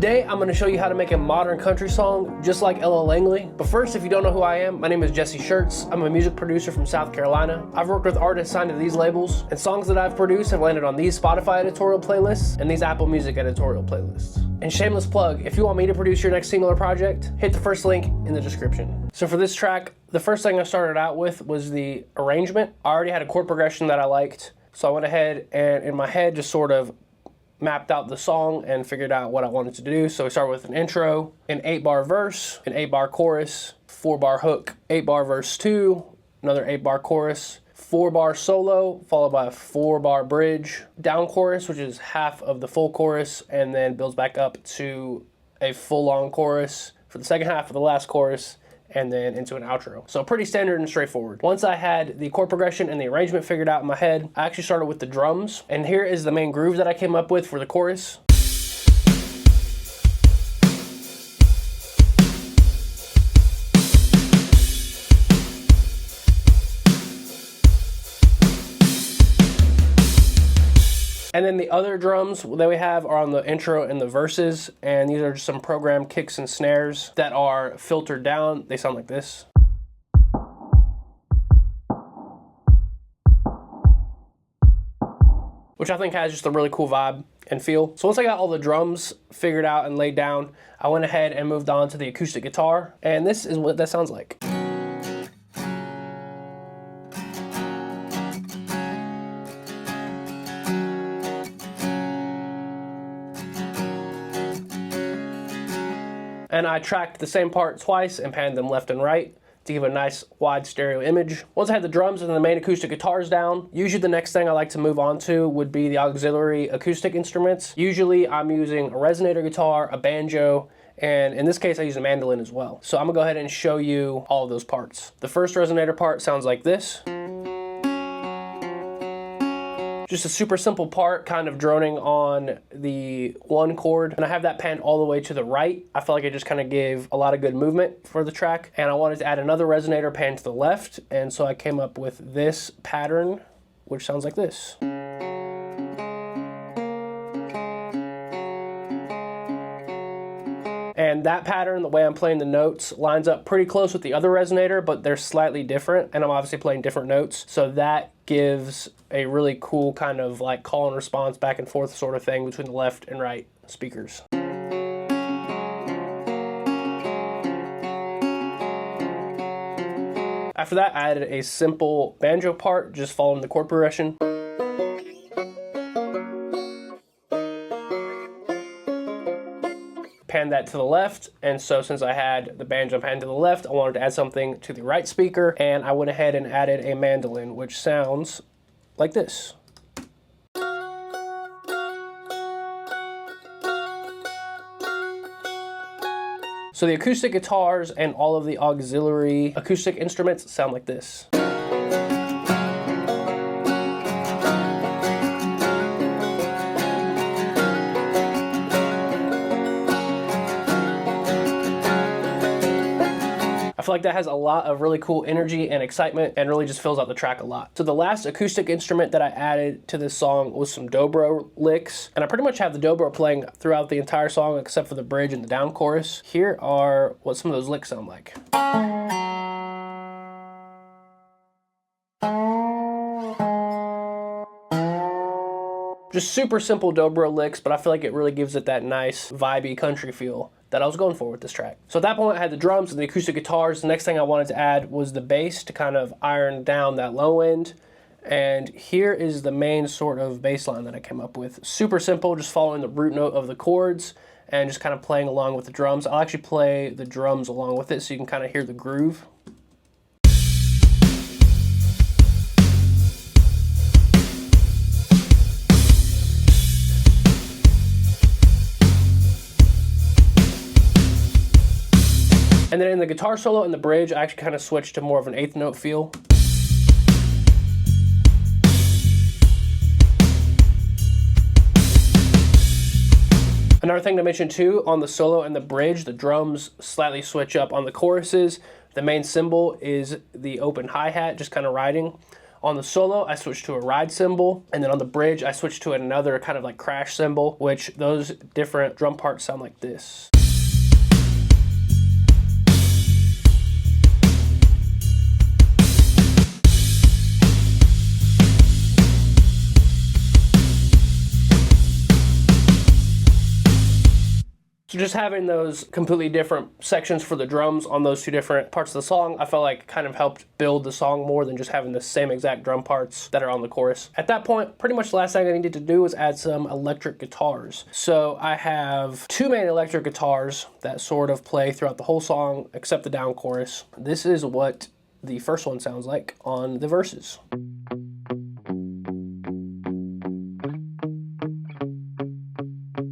Today, I'm gonna show you how to make a modern country song just like Ella Langley. But first, if you don't know who I am, my name is Jesse Shirts. I'm a music producer from South Carolina. I've worked with artists signed to these labels, and songs that I've produced have landed on these Spotify editorial playlists and these Apple Music editorial playlists. And shameless plug, if you want me to produce your next single or project, hit the first link in the description. So for this track, the first thing I started out with was the arrangement. I already had a chord progression that I liked, so I went ahead and in my head just sort of mapped out the song and figured out what I wanted to do. So we started with an intro, an 8-bar verse, an 8-bar chorus, 4-bar hook, 8-bar verse 2, another 8-bar chorus, 4-bar solo, followed by a 4-bar bridge, down chorus, which is half of the full chorus, and then builds back up to a full-on chorus for the second half of the last chorus, and then into an outro. So pretty standard and straightforward. Once I had the chord progression and the arrangement figured out in my head, I actually started with the drums. And here is the main groove that I came up with for the chorus. And then the other drums that we have are on the intro and the verses, and these are just some programmed kicks and snares that are filtered down. They sound like this. Which I think has just a really cool vibe and feel. So once I got all the drums figured out and laid down, I went ahead and moved on to the acoustic guitar, and this is what that sounds like. And I tracked the same part twice and panned them left and right to give a nice wide stereo image. Once I had the drums and the main acoustic guitars down, usually the next thing I like to move on to would be the auxiliary acoustic instruments. Usually I'm using a resonator guitar, a banjo, and in this case I use a mandolin as well. So I'm gonna go ahead and show you all of those parts. The first resonator part sounds like this. Just a super simple part, kind of droning on the 1 chord. And I have that panned all the way to the right. I felt like it just kind of gave a lot of good movement for the track. And I wanted to add another resonator panned to the left. And so I came up with this pattern, which sounds like this. And that pattern, the way I'm playing the notes, lines up pretty close with the other resonator, but they're slightly different, and I'm obviously playing different notes. So that gives a really cool kind of like call and response back and forth sort of thing between the left and right speakers. After that, I added a simple banjo part, just following the chord progression. Pan that to the left, and so since I had the banjo panned to the left, I wanted to add something to the right speaker, and I went ahead and added a mandolin, which sounds like this. So the acoustic guitars and all of the auxiliary acoustic instruments sound like this. I feel like that has a lot of really cool energy and excitement and really just fills out the track a lot. So the last acoustic instrument that I added to this song was some dobro licks. And I pretty much have the dobro playing throughout the entire song except for the bridge and the down chorus. Here are what some of those licks sound like. Just super simple dobro licks, but I feel like it really gives it that nice vibey country feel that I was going for with this track. So at that point I had the drums and the acoustic guitars. The next thing I wanted to add was the bass to kind of iron down that low end. And here is the main sort of bass line that I came up with. Super simple, just following the root note of the chords and just kind of playing along with the drums. I'll actually play the drums along with it so you can kind of hear the groove. And then in the guitar solo and the bridge, I actually kind of switched to more of an 8th note feel. Another thing to mention too, on the solo and the bridge, the drums slightly switch up on the choruses. The main cymbal is the open hi-hat, just kind of riding On the solo, I switched to a ride cymbal, and then on the bridge, I switched to another kind of like crash cymbal, which those different drum parts sound like this. So just having those completely different sections for the drums on those two different parts of the song, I felt like kind of helped build the song more than just having the same exact drum parts that are on the chorus. At that point, pretty much the last thing I needed to do was add some electric guitars. So I have two main electric guitars that sort of play throughout the whole song except the down chorus. This is what the first one sounds like on the verses.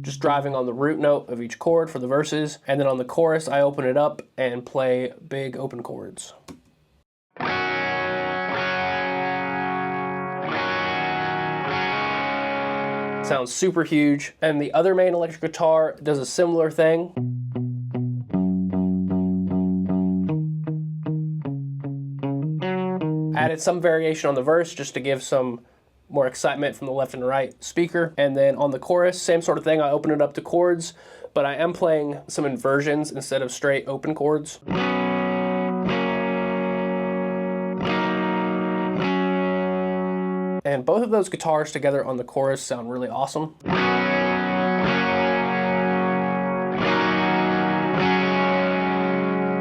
Just driving on the root note of each chord for the verses, and then on the chorus I open it up and play big open chords. Sounds super huge. And the other main electric guitar does a similar thing. Added some variation on the verse just to give some more excitement from the left and right speaker. And then on the chorus, same sort of thing. I open it up to chords, but I am playing some inversions instead of straight open chords. And both of those guitars together on the chorus sound really awesome.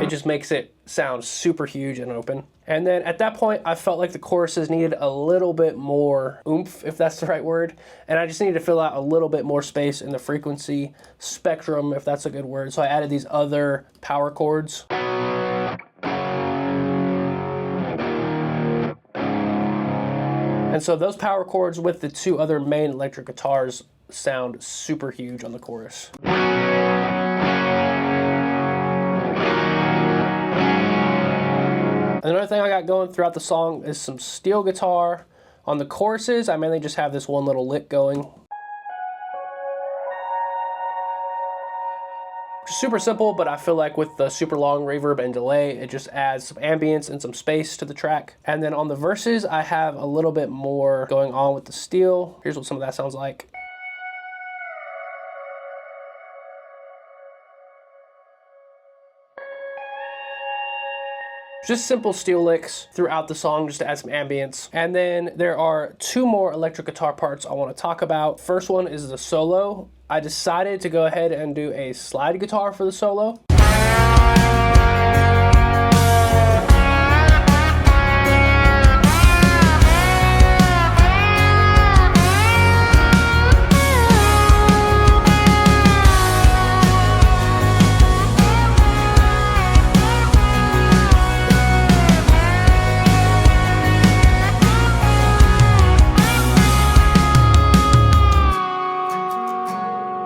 It just makes it sound super huge and open. And then at that point, I felt like the choruses needed a little bit more oomph, if that's the right word. And I just needed to fill out a little bit more space in the frequency spectrum, if that's a good word. So I added these other power chords. And so those power chords with the two other main electric guitars sound super huge on the chorus. Another thing I got going throughout the song is some steel guitar. On the choruses, I mainly just have this one little lick going. Super simple, but I feel like with the super long reverb and delay, it just adds some ambience and some space to the track. And then on the verses, I have a little bit more going on with the steel. Here's what some of that sounds like. Just simple steel licks throughout the song just to add some ambience. And then there are two more electric guitar parts I want to talk about. First one is the solo. I decided to go ahead and do a slide guitar for the solo.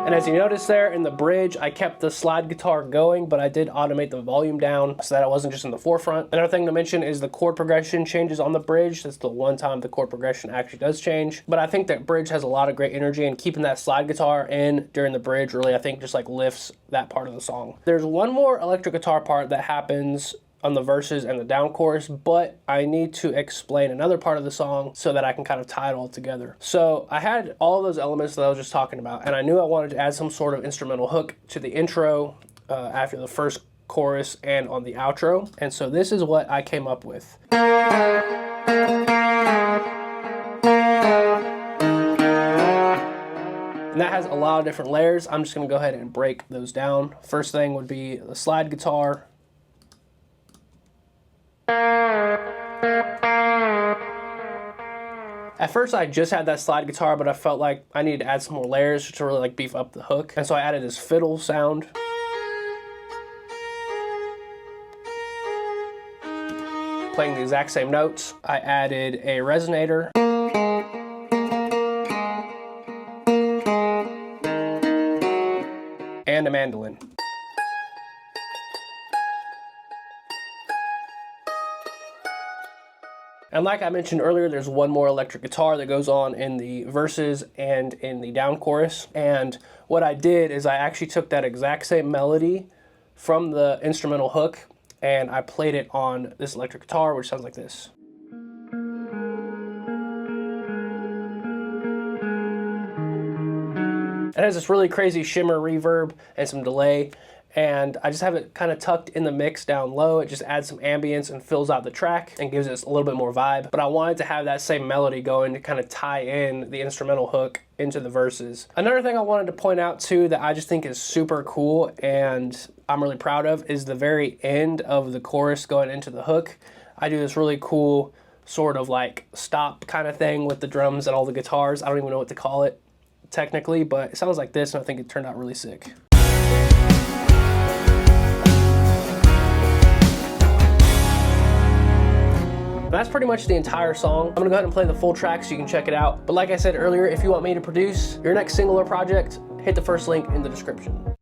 And as you notice there in the bridge, I kept the slide guitar going, but I did automate the volume down so that it wasn't just in the forefront. Another thing to mention is the chord progression changes on the bridge. That's the one time the chord progression actually does change. But I think that bridge has a lot of great energy, and keeping that slide guitar in during the bridge really, I think, just like lifts that part of the song. There's one more electric guitar part that happens on the verses and the down chorus, but I need to explain another part of the song so that I can kind of tie it all together. So I had all those elements that I was just talking about, and I knew I wanted to add some sort of instrumental hook to the intro after the first chorus and on the outro. And so this is what I came up with. And that has a lot of different layers. I'm just gonna go ahead and break those down. First thing would be the slide guitar. At first I just had that slide guitar, but I felt like I needed to add some more layers to really like beef up the hook. And so I added this fiddle sound. Playing the exact same notes. I added a resonator. And a mandolin. And like I mentioned earlier, there's one more electric guitar that goes on in the verses and in the down chorus. And what I did is I actually took that exact same melody from the instrumental hook and I played it on this electric guitar, which sounds like this. It has this really crazy shimmer reverb and some delay, and I just have it kind of tucked in the mix down low. It just adds some ambience and fills out the track and gives it a little bit more vibe. But I wanted to have that same melody going to kind of tie in the instrumental hook into the verses. Another thing I wanted to point out too that I just think is super cool and I'm really proud of is the very end of the chorus going into the hook. I do this really cool sort of like stop kind of thing with the drums and all the guitars. I don't even know what to call it technically, but it sounds like this, and I think it turned out really sick. That's pretty much the entire song. I'm gonna go ahead and play the full track so you can check it out. But like I said earlier, if you want me to produce your next single or project, hit the first link in the description.